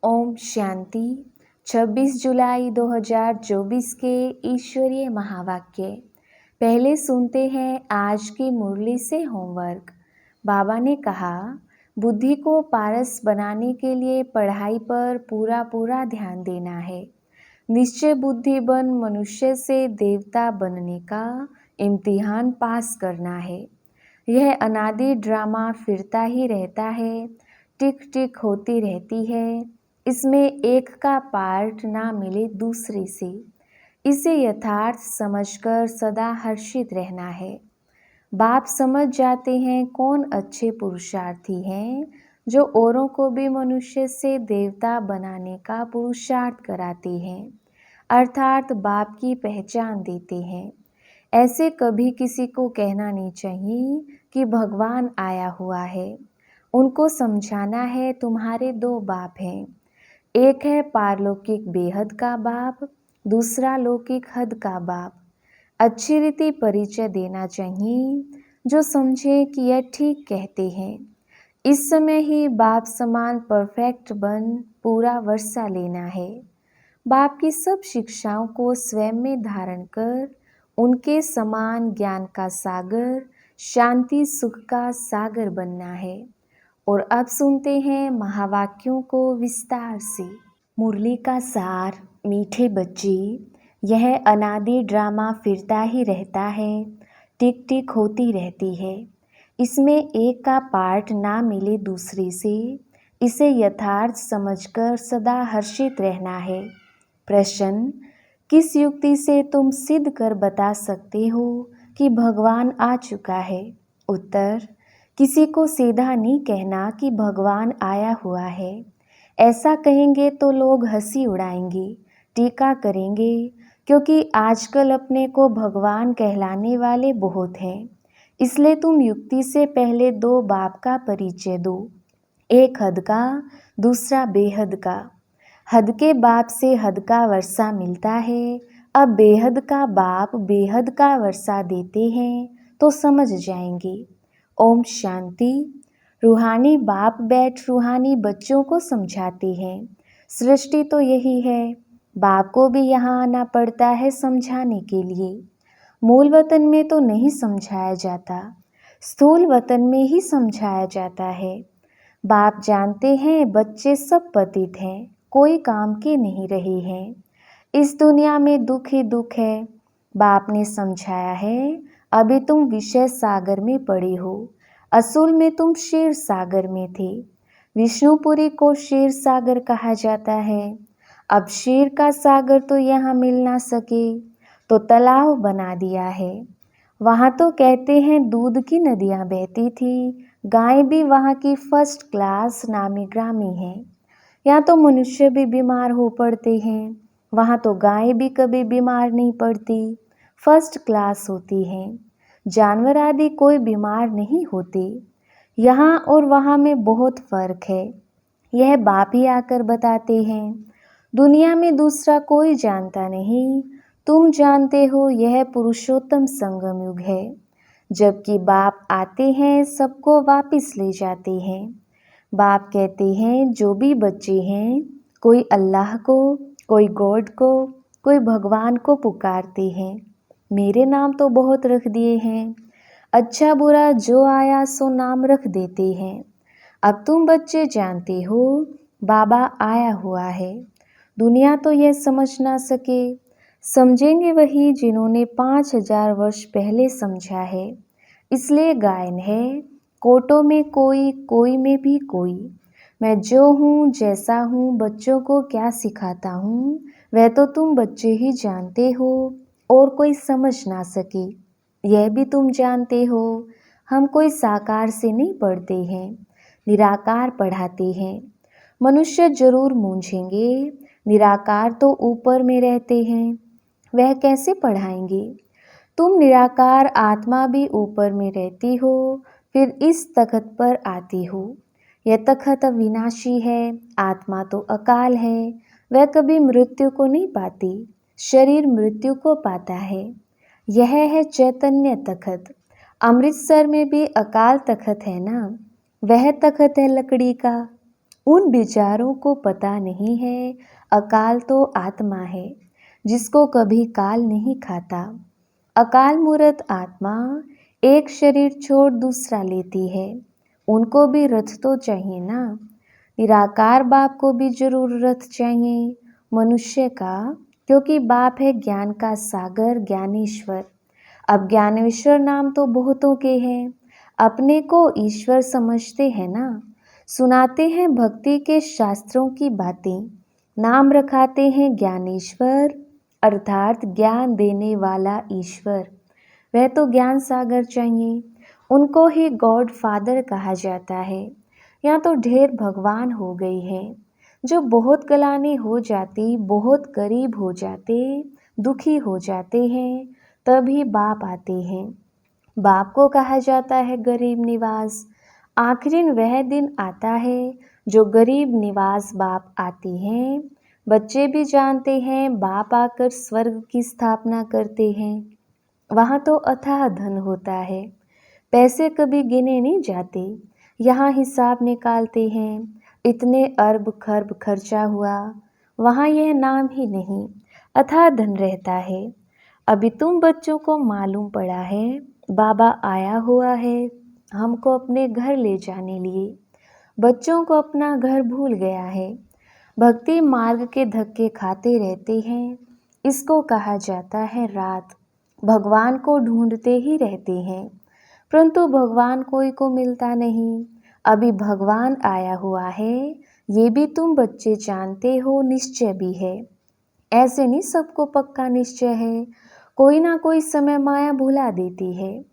ओम शांति। 26 जुलाई 2024 के ईश्वरीय महावाक्य। पहले सुनते हैं आज की मुरली से होमवर्क। बाबा ने कहा, बुद्धि को पारस बनाने के लिए पढ़ाई पर पूरा ध्यान देना है। निश्चय बुद्धि बन मनुष्य से देवता बनने का इम्तिहान पास करना है। यह अनादि ड्रामा फिरता ही रहता है, टिक टिक होती रहती है। इसमें एक का पार्ट ना मिले दूसरे से। इसे यथार्थ समझकर सदा हर्षित रहना है। बाप समझ जाते हैं कौन अच्छे पुरुषार्थी हैं, जो औरों को भी मनुष्य से देवता बनाने का पुरुषार्थ कराते हैं, अर्थात बाप की पहचान देते हैं। ऐसे कभी किसी को कहना नहीं चाहिए कि भगवान आया हुआ है। उनको समझाना है तुम्हारे दो बाप हैं, एक है पारलौकिक बेहद का बाप, दूसरा लौकिक हद का बाप। अच्छी रीति परिचय देना चाहिए, जो समझे कि यह ठीक कहते हैं। इस समय ही बाप समान परफेक्ट बन पूरा वर्षा लेना है। बाप की सब शिक्षाओं को स्वयं में धारण कर उनके समान ज्ञान का सागर, शांति सुख का सागर बनना है। और अब सुनते हैं महावाक्यों को विस्तार से। मुरली का सार। मीठे बच्चे, यह अनादि ड्रामा फिरता ही रहता है, टिक टिक होती रहती है। इसमें एक का पार्ट ना मिले दूसरे से। इसे यथार्थ समझकर सदा हर्षित रहना है। प्रश्न, किस युक्ति से तुम सिद्ध कर बता सकते हो कि भगवान आ चुका है? उत्तर, किसी को सीधा नहीं कहना कि भगवान आया हुआ है। ऐसा कहेंगे तो लोग हंसी उड़ाएंगे, टीका करेंगे, क्योंकि आजकल अपने को भगवान कहलाने वाले बहुत हैं। इसलिए तुम युक्ति से पहले दो बाप का परिचय दो, एक हद का, दूसरा बेहद का। हद के बाप से हद का वर्षा मिलता है। अब बेहद का बाप बेहद का वर्षा देते हैं तो समझ जाएंगे। ओम शांति। रूहानी बाप बैठ रूहानी बच्चों को समझाते हैं। सृष्टि तो यही है, बाप को भी यहाँ आना पड़ता है समझाने के लिए। मूल वतन में तो नहीं समझाया जाता, स्थूल वतन में ही समझाया जाता है। बाप जानते हैं बच्चे सब पतित हैं, कोई काम के नहीं रहे हैं। इस दुनिया में दुख ही दुख है। बाप ने समझाया है, अभी तुम विषय सागर में पड़े हो, असूल में तुम क्षीर सागर में थे। विष्णुपुरी को क्षीर सागर कहा जाता है। अब क्षीर का सागर तो यहाँ मिल ना सके तो तालाब बना दिया है। वहाँ तो कहते हैं दूध की नदियाँ बहती थी, गाय भी वहाँ की फर्स्ट क्लास नामी ग्रामी है। यहाँ तो मनुष्य भी बीमार हो पड़ते हैं, वहाँ तो गाय भी कभी बीमार नहीं पड़ती, फर्स्ट क्लास होती हैं। जानवर आदि कोई बीमार नहीं होते। यहाँ और वहाँ में बहुत फर्क है। यह बाप ही आकर बताते हैं। दुनिया में दूसरा कोई जानता नहीं, तुम जानते हो यह पुरुषोत्तम संगम युग है। जबकि बाप आते हैं सबको वापस ले जाते हैं। बाप कहते हैं जो भी बच्चे हैं, कोई अल्लाह को, कोई गॉड को, कोई भगवान को पुकारते हैं। मेरे नाम तो बहुत रख दिए हैं, अच्छा बुरा जो आया सो नाम रख देते हैं। अब तुम बच्चे जानते हो बाबा आया हुआ है। दुनिया तो यह समझ ना सके, समझेंगे वही जिन्होंने 5000 वर्ष पहले समझा है। इसलिए गायन है, कोटों में कोई, कोई में भी कोई। मैं जो हूँ जैसा हूँ, बच्चों को क्या सिखाता हूँ वह तो तुम बच्चे ही जानते हो, और कोई समझ ना सके। यह भी तुम जानते हो, हम कोई साकार से नहीं पढ़ते हैं, निराकार पढ़ाते हैं। मनुष्य जरूर मूंझेंगे, निराकार तो ऊपर में रहते हैं, वह कैसे पढ़ाएंगे? तुम निराकार आत्मा भी ऊपर में रहती हो, फिर इस तखत पर आती हो। यह तखत अविनाशी है, आत्मा तो अकाल है, वह कभी मृत्यु को नहीं पाती, शरीर मृत्यु को पाता है। यह है चैतन्य तखत। अमृतसर में भी अकाल तखत है ना, वह तखत है लकड़ी का। उन विचारों को पता नहीं है अकाल तो आत्मा है, जिसको कभी काल नहीं खाता। अकाल मूर्त आत्मा एक शरीर छोड़ दूसरा लेती है। उनको भी रथ तो चाहिए ना। निराकार बाप को भी जरूर रथ चाहिए मनुष्य का, क्योंकि बाप है ज्ञान का सागर, ज्ञानेश्वर। अब ज्ञानेश्वर नाम तो बहुतों के हैं, अपने को ईश्वर समझते हैं ना। सुनाते हैं भक्ति के शास्त्रों की बातें, नाम रखाते हैं ज्ञानेश्वर, अर्थात ज्ञान देने वाला ईश्वर। वह तो ज्ञान सागर चाहिए, उनको ही गॉड फादर कहा जाता है। यहाँ तो ढेर भगवान हो गई है, जो बहुत गलानी हो जाती, बहुत गरीब हो जाते, दुखी हो जाते हैं, तभी बाप आते हैं। बाप को कहा जाता है गरीब निवास। आखिर वह दिन आता है जो गरीब निवास बाप आते हैं। बच्चे भी जानते हैं बाप आकर स्वर्ग की स्थापना करते हैं। वहाँ तो अथाह धन होता है, पैसे कभी गिने नहीं जाते। यहाँ हिसाब निकालते हैं, इतने अरब खरब खर्चा हुआ, वहाँ यह नाम ही नहीं, अथाह धन रहता है। अभी तुम बच्चों को मालूम पड़ा है बाबा आया हुआ है हमको अपने घर ले जाने लिए। बच्चों को अपना घर भूल गया है, भक्ति मार्ग के धक्के खाते रहते हैं। इसको कहा जाता है रात। भगवान को ढूंढते ही रहते हैं, परंतु भगवान कोई को मिलता नहीं। अभी भगवान आया हुआ है, ये भी तुम बच्चे जानते हो, निश्चय भी है। ऐसे नहीं सबको पक्का निश्चय है, कोई ना कोई समय माया भुला देती है।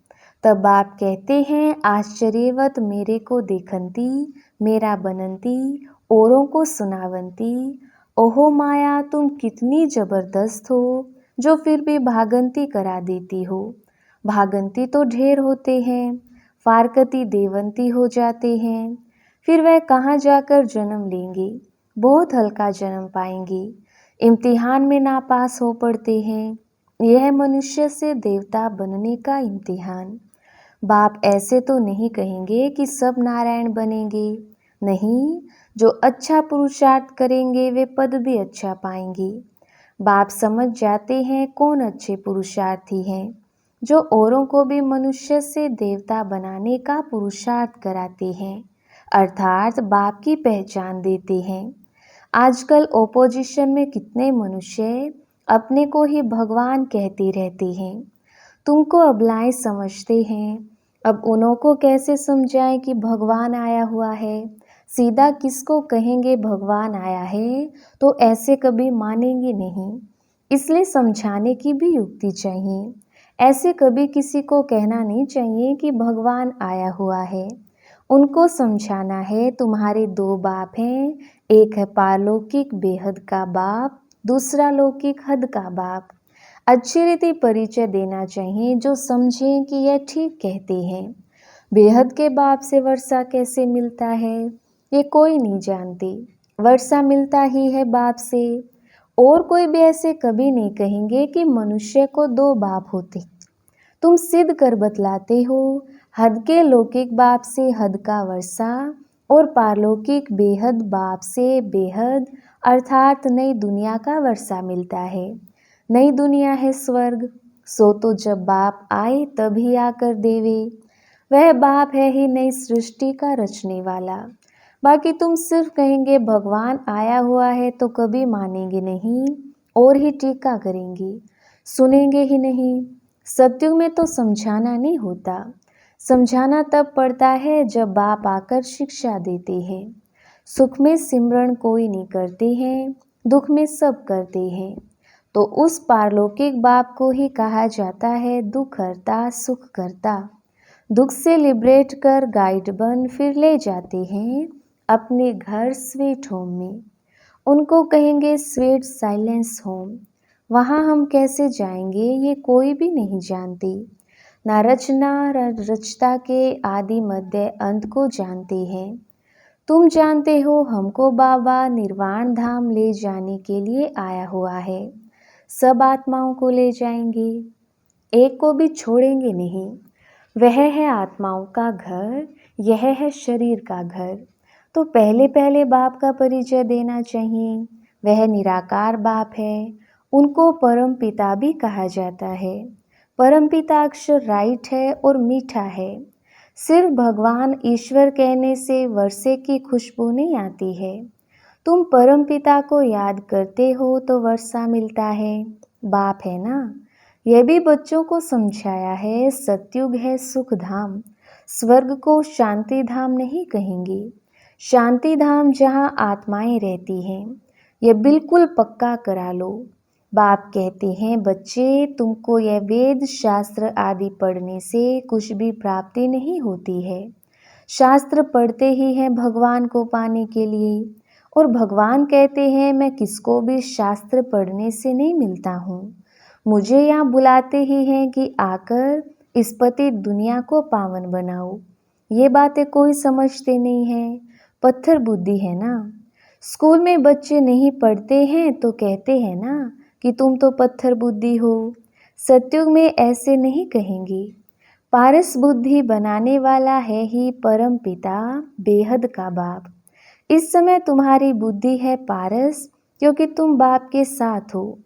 तब बाप कहते हैं आश्चर्यवत मेरे को देखंती, मेरा बनंती, औरों को सुनावंती। ओहो माया तुम कितनी जबरदस्त हो, जो फिर भी भागंती करा देती हो। भागंती तो ढेर होते हैं, फारकती देवंती हो जाते हैं। फिर वह कहाँ जाकर जन्म लेंगे, बहुत हल्का जन्म पाएंगे, इम्तिहान में नापास हो पड़ते हैं। यह मनुष्य से देवता बनने का इम्तिहान। बाप ऐसे तो नहीं कहेंगे कि सब नारायण बनेंगे, नहीं, जो अच्छा पुरुषार्थ करेंगे वे पद भी अच्छा पाएंगे। बाप समझ जाते हैं कौन अच्छे पुरुषार्थी हैं, जो औरों को भी मनुष्य से देवता बनाने का पुरुषार्थ कराते हैं, अर्थात बाप की पहचान देते हैं। आजकल ओपोजिशन में कितने मनुष्य अपने को ही भगवान कहते रहते हैं, तुमको अबलाएं समझते हैं। अब उन्हों को कैसे समझाएं कि भगवान आया हुआ है। सीधा किसको कहेंगे भगवान आया है, तो ऐसे कभी मानेंगे नहीं। इसलिए समझाने की भी युक्ति चाहिए। ऐसे कभी किसी को कहना नहीं चाहिए कि भगवान आया हुआ है। उनको समझाना है तुम्हारे दो बाप हैं, एक है पारलौकिक बेहद का बाप, दूसरा लौकिक हद का बाप। अच्छी रीति परिचय देना चाहिए, जो समझें कि यह ठीक कहते हैं। बेहद के बाप से वर्षा कैसे मिलता है, ये कोई नहीं जानते। वर्षा मिलता ही है बाप से। और कोई भी ऐसे कभी नहीं कहेंगे कि मनुष्य को दो बाप होते। तुम सिद्ध कर बतलाते हो, हद के लौकिक बाप से हद का वर्षा, और पारलौकिक बेहद बाप से बेहद अर्थात नई दुनिया का वर्षा मिलता है। नई दुनिया है स्वर्ग, सो तो जब बाप आए तभी आकर देवे। वह बाप है ही नई सृष्टि का रचने वाला। बाकी तुम सिर्फ कहेंगे भगवान आया हुआ है तो कभी मानेंगे नहीं, और ही टीका करेंगे, सुनेंगे ही नहीं। सत्युग में तो समझाना नहीं होता, समझाना तब पड़ता है जब बाप आकर शिक्षा देते हैं। सुख में सिमरण कोई नहीं करते हैं, दुख में सब करते हैं। तो उस पारलौकिक बाप को ही कहा जाता है दुख हरता सुख करता। दुख से लिबरेट कर गाइड बन फिर ले जाते हैं अपने घर स्वीट होम में। उनको कहेंगे स्वीट साइलेंस होम। वहाँ हम कैसे जाएंगे ये कोई भी नहीं जानते। ना रचना रचता के आदि मध्य अंत को जानते हैं। तुम जानते हो हमको बाबा निर्वाण धाम ले जाने के लिए आया हुआ है। सब आत्माओं को ले जाएंगे, एक को भी छोड़ेंगे नहीं। वह है आत्माओं का घर, यह है शरीर का घर। तो पहले पहले बाप का परिचय देना चाहिए। वह निराकार बाप है। उनको परम पिता भी कहा जाता है। परम पिता अक्षर राइट है और मीठा है। सिर्फ भगवान ईश्वर कहने से वर्षे की खुशबू नहीं आती है। तुम परम पिता को याद करते हो तो वर्षा मिलता है। बाप है ना। यह भी बच्चों को समझाया है। सतयुग है सुख धाम। स्वर्ग को शांति धाम नहीं कहेंगे। शांति धाम जहाँ आत्माएं रहती हैं। यह बिल्कुल पक्का करा लो। बाप कहते हैं बच्चे, तुमको यह वेद शास्त्र आदि पढ़ने से कुछ भी प्राप्ति नहीं होती है। शास्त्र पढ़ते ही हैं भगवान को पाने के लिए। और भगवान कहते हैं मैं किसको भी शास्त्र पढ़ने से नहीं मिलता हूँ। मुझे यहाँ बुलाते ही हैं कि आकर इस पतित दुनिया को पावन बनाओ। ये बातें कोई समझते नहीं है। पत्थर बुद्धि है ना। स्कूल में बच्चे नहीं पढ़ते हैं तो कहते हैं ना कि तुम तो पत्थर बुद्धि हो। सतयुग में ऐसे नहीं कहेंगे। पारस बुद्धि बनाने वाला है ही परम पिता, बेहद का बाप। इस समय तुम्हारी बुद्धि है पारस, क्योंकि तुम बाप के साथ हो।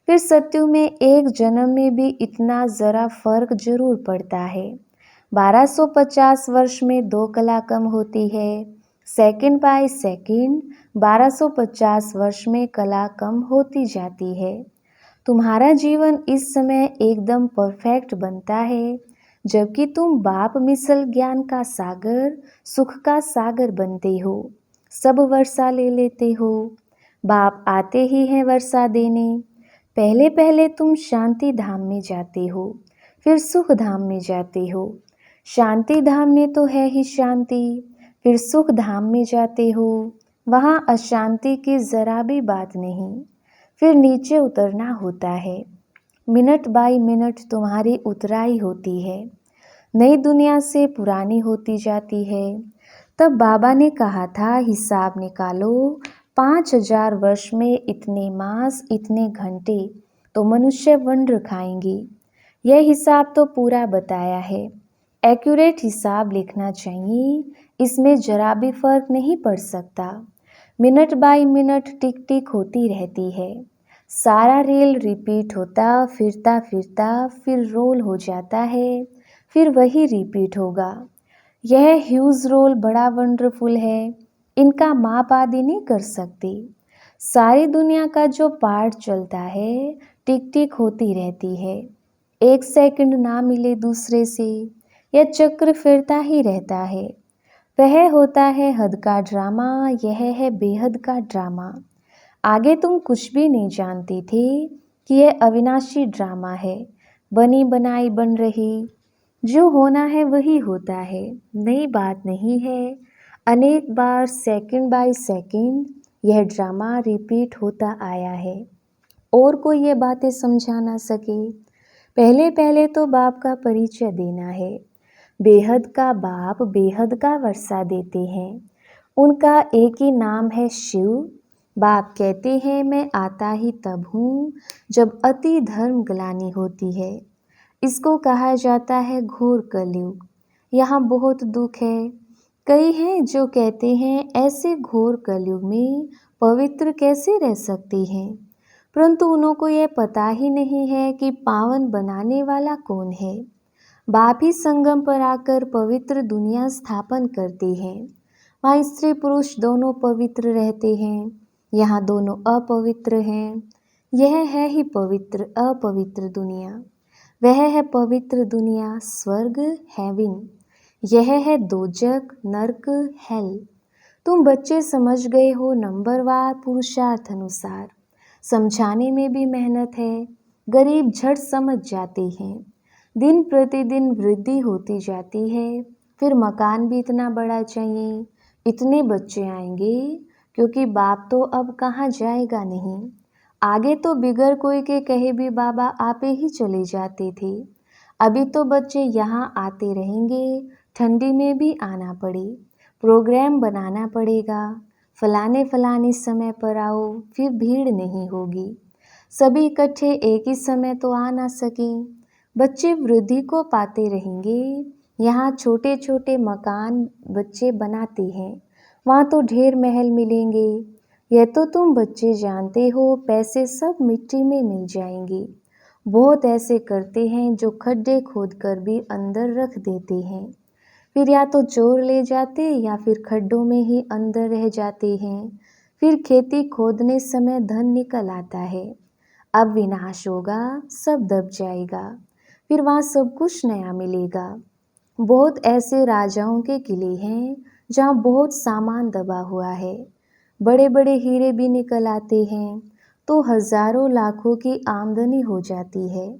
फिर सत्युग में एक जन्म में भी इतना जरा फर्क जरूर पड़ता है। 1250 वर्ष में 2 कला कम होती है। सेकंड बाय सेकंड 1250 वर्ष में कला कम होती जाती है। तुम्हारा जीवन इस समय एकदम परफेक्ट बनता है, जबकि तुम बाप मिसल ज्ञान का सागर, सुख का सागर बनते हो। सब वर्षा ले लेते हो। बाप आते ही हैं वर्षा देने। पहले पहले तुम शांति धाम में जाते हो, फिर सुख धाम में जाते हो। शांति धाम में तो है ही शांति, फिर सुख धाम में जाते हो। वहाँ अशांति की जरा भी बात नहीं। फिर नीचे उतरना होता है। मिनट बाय मिनट तुम्हारी उतराई होती है। नई दुनिया से पुरानी होती जाती है। तब बाबा ने कहा था हिसाब निकालो, 5000 वर्ष में इतने मास, इतने घंटे तो मनुष्य वंड्र खाएंगे। यह हिसाब तो पूरा बताया है। एक्यूरेट हिसाब लिखना चाहिए। इसमें जरा भी फर्क नहीं पड़ सकता। मिनट बाय मिनट टिक टिक होती रहती है। सारा रेल रिपीट होता फिरता फिरता फिर रोल हो जाता है, फिर वही रिपीट होगा। यह ह्यूज रोल बड़ा वंडरफुल है। इनका माप आदि नहीं कर सकते। सारी दुनिया का जो पार्ट चलता है टिक टिक होती रहती है। 1 सेकंड ना मिले दूसरे से, यह चक्र फिरता ही रहता है। वह होता है हद का ड्रामा, यह है बेहद का ड्रामा। आगे तुम कुछ भी नहीं जानती थी कि यह अविनाशी ड्रामा है। बनी बनाई बन रही। जो होना है वही होता है। नई बात नहीं है। अनेक बार सेकंड बाय सेकंड यह ड्रामा रिपीट होता आया है। और कोई ये बातें समझा ना सके। पहले पहले तो बाप का परिचय देना है। बेहद का बाप बेहद का वर्षा देते हैं। उनका एक ही नाम है शिव। बाप कहते हैं मैं आता ही तब हूँ जब अति धर्म ग्लानि होती है। इसको कहा जाता है घोर कलयुग। यहाँ बहुत दुख है। कई हैं जो कहते हैं ऐसे घोर कलयुग में पवित्र कैसे रह सकते हैं, परंतु उनको यह पता ही नहीं है कि पावन बनाने वाला कौन है। बाप ही संगम पर आकर पवित्र दुनिया स्थापन करते हैं। वहाँ स्त्री पुरुष दोनों पवित्र रहते हैं। यहाँ दोनों अपवित्र हैं। यह है ही पवित्र अपवित्र दुनिया। वह है पवित्र दुनिया स्वर्ग हेवन। यह है दोजक नरक हेल। तुम बच्चे समझ गए हो नंबरवार पुरुषार्थ अनुसार। समझाने में भी मेहनत है। गरीब झट समझ जाते हैं। दिन प्रतिदिन वृद्धि होती जाती है। फिर मकान भी इतना बड़ा चाहिए, इतने बच्चे आएंगे, क्योंकि बाप तो अब कहाँ जाएगा नहीं। आगे तो बिगर कोई के कहे भी बाबा आपे ही चले जाते थे। अभी तो बच्चे यहाँ आते रहेंगे। ठंडी में भी आना पड़े, प्रोग्राम बनाना पड़ेगा। फलाने समय पर आओ, फिर भीड़ नहीं होगी। सभी इकट्ठे एक ही समय तो आ ना सकें। बच्चे वृद्धि को पाते रहेंगे। यहाँ छोटे छोटे मकान बच्चे बनाते हैं। वहाँ तो ढेर महल मिलेंगे। यह तो तुम बच्चे जानते हो, पैसे सब मिट्टी में मिल जाएंगे। बहुत ऐसे करते हैं जो खड्डे खोद कर भी अंदर रख देते हैं, फिर या तो चोर ले जाते या फिर खड्डों में ही अंदर रह जाते हैं। फिर खेती खोदने समय धन निकल आता है। अब विनाश होगा, सब दब जाएगा, फिर वहाँ सब कुछ नया मिलेगा। बहुत ऐसे राजाओं के किले हैं जहाँ बहुत सामान दबा हुआ है। बड़े बड़े हीरे भी निकल आते हैं तो हजारों लाखों की आमदनी हो जाती है।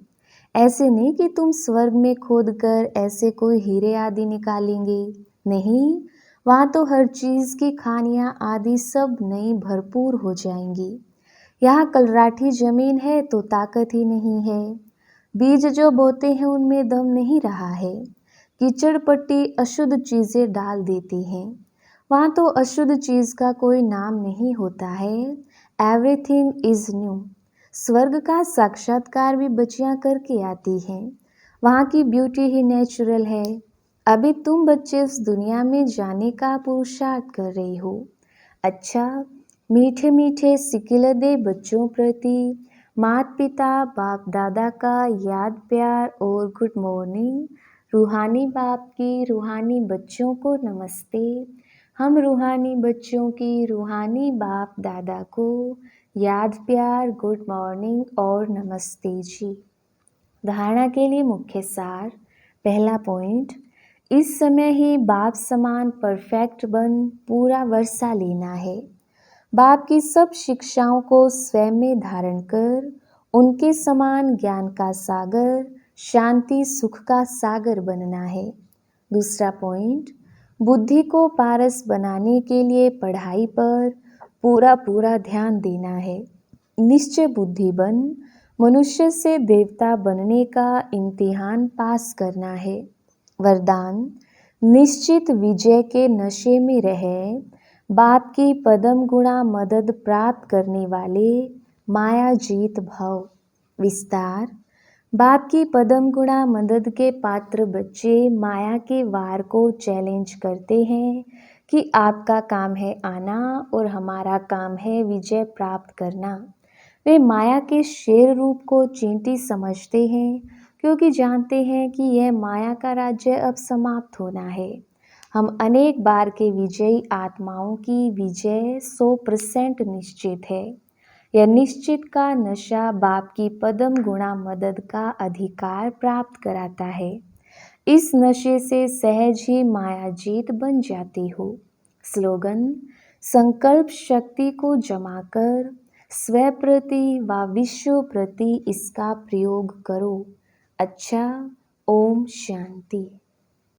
ऐसे नहीं कि तुम स्वर्ग में खोद कर ऐसे कोई हीरे आदि निकालेंगे। नहीं, वहाँ तो हर चीज की खानियाँ आदि सब नई भरपूर हो जाएंगी। यहाँ कलराठी जमीन है तो ताकत ही नहीं है। बीज जो बोते हैं उनमें दम नहीं रहा है। कीचड़ पट्टी अशुद्ध चीजें डाल देती हैं। वहाँ तो अशुद्ध चीज का कोई नाम नहीं होता है। Everything is new. स्वर्ग का साक्षात्कार भी बच्चियां करके आती हैं। वहाँ की ब्यूटी ही नेचुरल है। अभी तुम बच्चे उस दुनिया में जाने का पुरुषार्थ कर रहे हो। अच्छा, मीठे मीठे सिकिलदे बच्चों प्रति माता पिता बाप दादा का याद प्यार और गुड मॉर्निंग। रूहानी बाप की रूहानी बच्चों को नमस्ते। हम रूहानी बच्चों की रूहानी बाप दादा को याद प्यार गुड मॉर्निंग और नमस्ते जी। धारणा के लिए मुख्य सार। पहला पॉइंट, इस समय ही बाप समान परफेक्ट बन पूरा वर्षा लेना है। बाप की सब शिक्षाओं को स्वयं में धारण कर उनके समान ज्ञान का सागर, शांति सुख का सागर बनना है। दूसरा पॉइंट, बुद्धि को पारस बनाने के लिए पढ़ाई पर पूरा ध्यान देना है। निश्चय बुद्धि बन मनुष्य से देवता बनने का इम्तिहान पास करना है। वरदान, निश्चित विजय के नशे में रहे बाप की पदम गुणा मदद प्राप्त करने वाले माया जीत भव। विस्तार, बाप की पदम गुणा मदद के पात्र बच्चे माया के वार को चैलेंज करते हैं कि आपका काम है आना और हमारा काम है विजय प्राप्त करना। वे माया के शेर रूप को चींटी समझते हैं क्योंकि जानते हैं कि यह माया का राज्य अब समाप्त होना है। हम अनेक बार के विजयी आत्माओं की विजय 100% निश्चित है। यह निश्चित का नशा बाप की पदम गुणा मदद का अधिकार प्राप्त कराता है। इस नशे से सहज ही माया जीत बन जाती हो। स्लोगन, संकल्प शक्ति को जमा कर स्व प्रति व विश्व प्रति इसका प्रयोग करो। अच्छा, ओम शांति।